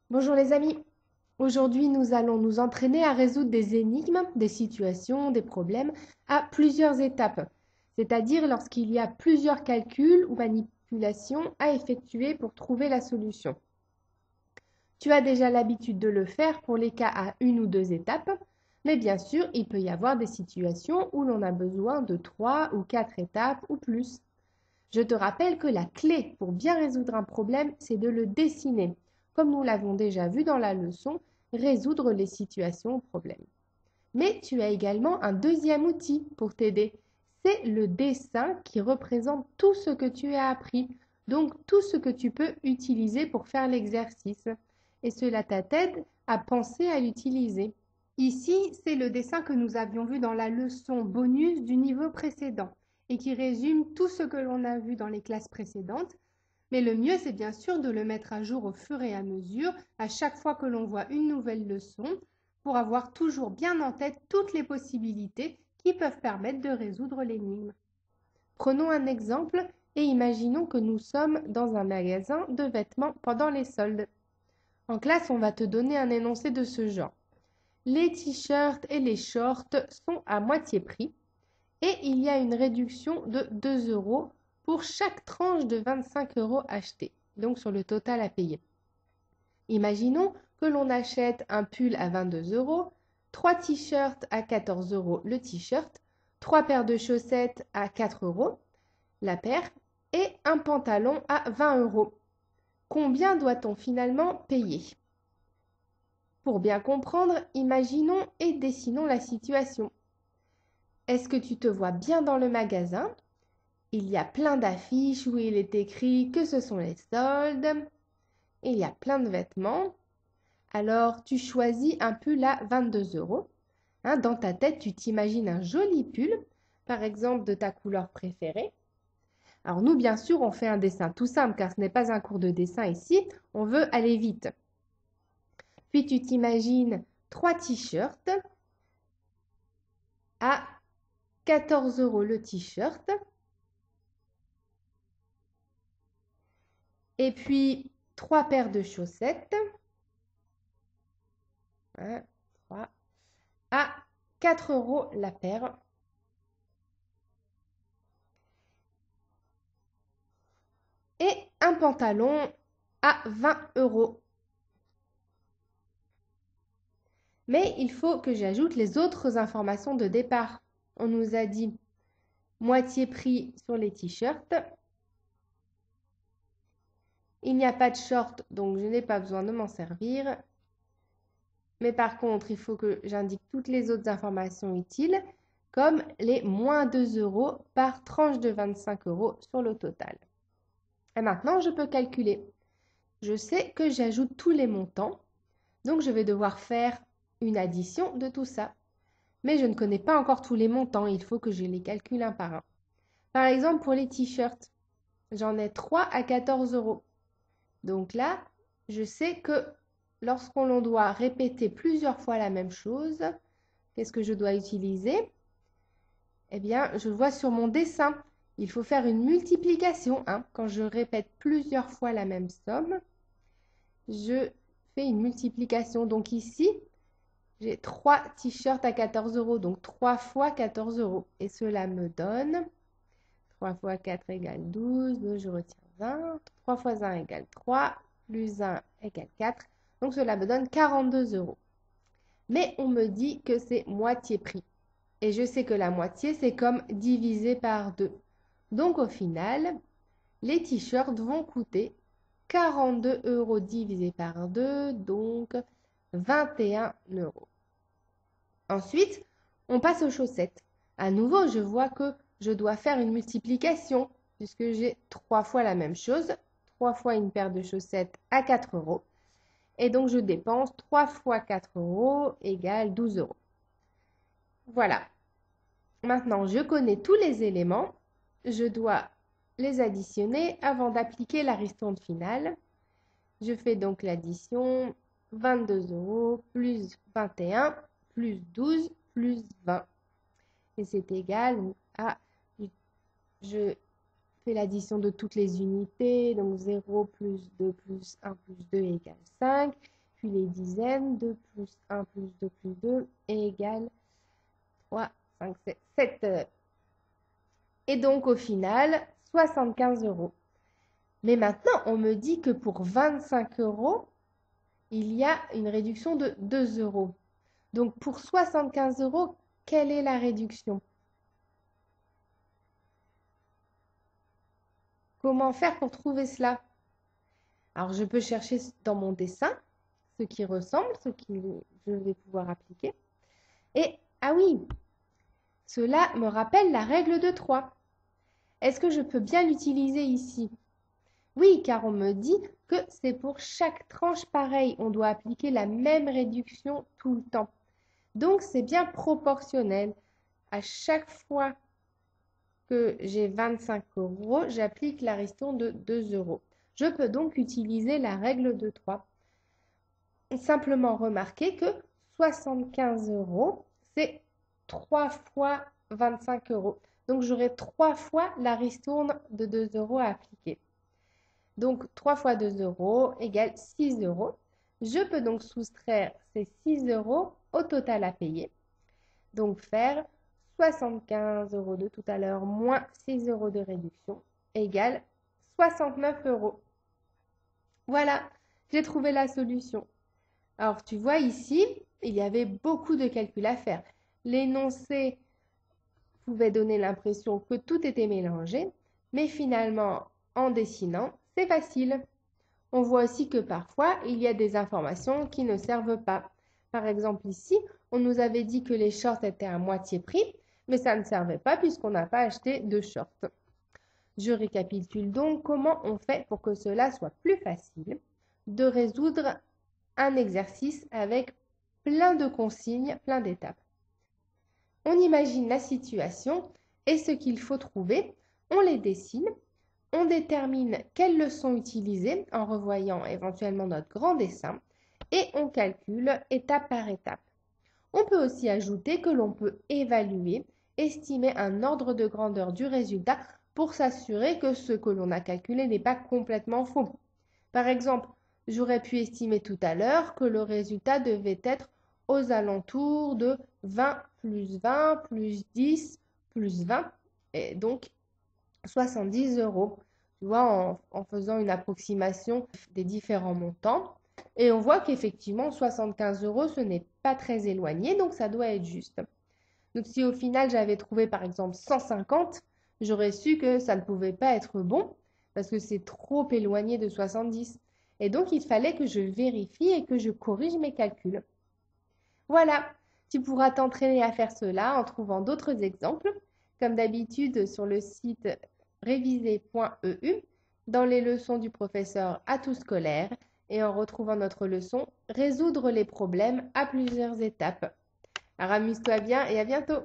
Bonjour les amis, aujourd'hui nous allons nous entraîner à résoudre des énigmes, des situations, des problèmes à plusieurs étapes, c'est-à-dire lorsqu'il y a plusieurs calculs ou manipulations à effectuer pour trouver la solution. Tu as déjà l'habitude de le faire pour les cas à une ou deux étapes, mais bien sûr il peut y avoir des situations où l'on a besoin de trois ou quatre étapes ou plus. Je te rappelle que la clé pour bien résoudre un problème, c'est de le dessiner. Comme nous l'avons déjà vu dans la leçon, résoudre les situations ou problèmes. Mais tu as également un deuxième outil pour t'aider. C'est le dessin qui représente tout ce que tu as appris, donc tout ce que tu peux utiliser pour faire l'exercice. Et cela t'aide à penser à l'utiliser. Ici, c'est le dessin que nous avions vu dans la leçon bonus du niveau précédent et qui résume tout ce que l'on a vu dans les classes précédentes. Mais le mieux, c'est bien sûr de le mettre à jour au fur et à mesure, à chaque fois que l'on voit une nouvelle leçon, pour avoir toujours bien en tête toutes les possibilités qui peuvent permettre de résoudre l'énigme. Prenons un exemple et imaginons que nous sommes dans un magasin de vêtements pendant les soldes. En classe, on va te donner un énoncé de ce genre. Les t-shirts et les shorts sont à moitié prix et il y a une réduction de 2 euros pour chaque tranche de 25 euros achetée, donc sur le total à payer. Imaginons que l'on achète un pull à 22 euros, 3 t-shirts à 14 euros le t-shirt, 3 paires de chaussettes à 4 euros la paire et un pantalon à 20 euros. Combien doit-on finalement payer? Pour bien comprendre, imaginons et dessinons la situation. Est-ce que tu te vois bien dans le magasin? Il y a plein d'affiches où il est écrit que ce sont les soldes. Et il y a plein de vêtements. Alors, tu choisis un pull à 22 euros. Dans ta tête, tu t'imagines un joli pull, par exemple de ta couleur préférée. Alors nous, bien sûr, on fait un dessin tout simple car ce n'est pas un cours de dessin ici. On veut aller vite. Puis tu t'imagines 3 t-shirts à 14 euros le t-shirt. Et puis 3 paires de chaussettes. 1, 3, à 4 euros la paire. Et un pantalon à 20 euros. Mais il faut que j'ajoute les autres informations de départ. On nous a dit moitié prix sur les t-shirts. Il n'y a pas de short, donc je n'ai pas besoin de m'en servir. Mais par contre, il faut que j'indique toutes les autres informations utiles, comme les moins 2 euros par tranche de 25 euros sur le total. Et maintenant, je peux calculer. Je sais que j'ajoute tous les montants, donc je vais devoir faire une addition de tout ça. Mais je ne connais pas encore tous les montants, il faut que je les calcule un par un. Par exemple, pour les t-shirts, j'en ai 3 à 14 euros. Donc là, je sais que lorsqu'on doit répéter plusieurs fois la même chose, qu'est-ce que je dois utiliser? Eh bien, je vois sur mon dessin. Il faut faire une multiplication. Quand je répète plusieurs fois la même somme, je fais une multiplication. Donc ici, j'ai 3 t-shirts à 14 euros. Donc 3 fois 14 euros. Et cela me donne 3 fois 4 égale 12. 12, je retiens 20. 3 fois 1 égale 3. Plus 1 égale 4. Donc cela me donne 42 euros. Mais on me dit que c'est moitié prix. Et je sais que la moitié, c'est comme divisé par 2. Donc au final, les t-shirts vont coûter 42 euros divisé par 2, donc 21 euros. Ensuite, on passe aux chaussettes. À nouveau, je vois que je dois faire une multiplication puisque j'ai 3 fois la même chose. 3 fois une paire de chaussettes à 4 euros. Et donc, je dépense 3 fois 4 euros égale 12 euros. Voilà. Maintenant, je connais tous les éléments. Je dois les additionner avant d'appliquer la ristourne finale. Je fais donc l'addition 22 euros plus 21 plus 12 plus 20. Et c'est égal à, je fais l'addition de toutes les unités, donc 0 plus 2 plus 1 plus 2 égale 5. puis les dizaines, 2 plus 1 plus 2 plus 2 égale 3, 5, 7. Et donc au final, 75 euros. Mais maintenant, on me dit que pour 25 euros, il y a une réduction de 2 euros. Donc pour 75 euros, quelle est la réduction? Comment faire pour trouver cela? Alors je peux chercher dans mon dessin ce qui ressemble, ce que je vais pouvoir appliquer. Et, ah oui, cela me rappelle la règle de 3. Est-ce que je peux bien l'utiliser ici? Oui, car on me dit que c'est pour chaque tranche pareil. On doit appliquer la même réduction tout le temps. Donc, c'est bien proportionnel. À chaque fois que j'ai 25 euros, j'applique la réduction de 2 euros. Je peux donc utiliser la règle de 3. Simplement remarquer que 75 euros, c'est 3 fois 25 euros. Donc, j'aurai 3 fois la ristourne de 2 euros à appliquer. Donc, 3 fois 2 euros égale 6 euros. Je peux donc soustraire ces 6 euros au total à payer. Donc, faire 75 euros de tout à l'heure moins 6 euros de réduction égale 69 euros. Voilà, j'ai trouvé la solution. Alors, tu vois ici, il y avait beaucoup de calculs à faire. L'énoncé pouvait donner l'impression que tout était mélangé, mais finalement, en dessinant, c'est facile. On voit aussi que parfois, il y a des informations qui ne servent pas. Par exemple, ici, on nous avait dit que les shorts étaient à moitié prix, mais ça ne servait pas puisqu'on n'a pas acheté de shorts. Je récapitule donc comment on fait pour que cela soit plus facile de résoudre un exercice avec plein de consignes, plein d'étapes. On imagine la situation et ce qu'il faut trouver, on les dessine, on détermine quelles leçons utiliser en revoyant éventuellement notre grand dessin et on calcule étape par étape. On peut aussi ajouter que l'on peut évaluer, estimer un ordre de grandeur du résultat pour s'assurer que ce que l'on a calculé n'est pas complètement faux. Par exemple, j'aurais pu estimer tout à l'heure que le résultat devait être aux alentours de 20 plus 10 plus 20, et donc 70 euros. Tu vois, en faisant une approximation des différents montants. Et on voit qu'effectivement, 75 euros, ce n'est pas très éloigné, donc ça doit être juste. Donc si au final, j'avais trouvé par exemple 150, j'aurais su que ça ne pouvait pas être bon, parce que c'est trop éloigné de 70. Et donc, il fallait que je vérifie et que je corrige mes calculs. Voilà, tu pourras t'entraîner à faire cela en trouvant d'autres exemples, comme d'habitude sur le site réviser.eu, dans les leçons du professeur à tout scolaire, et en retrouvant notre leçon Résoudre les problèmes à plusieurs étapes. Alors amuse-toi bien et à bientôt!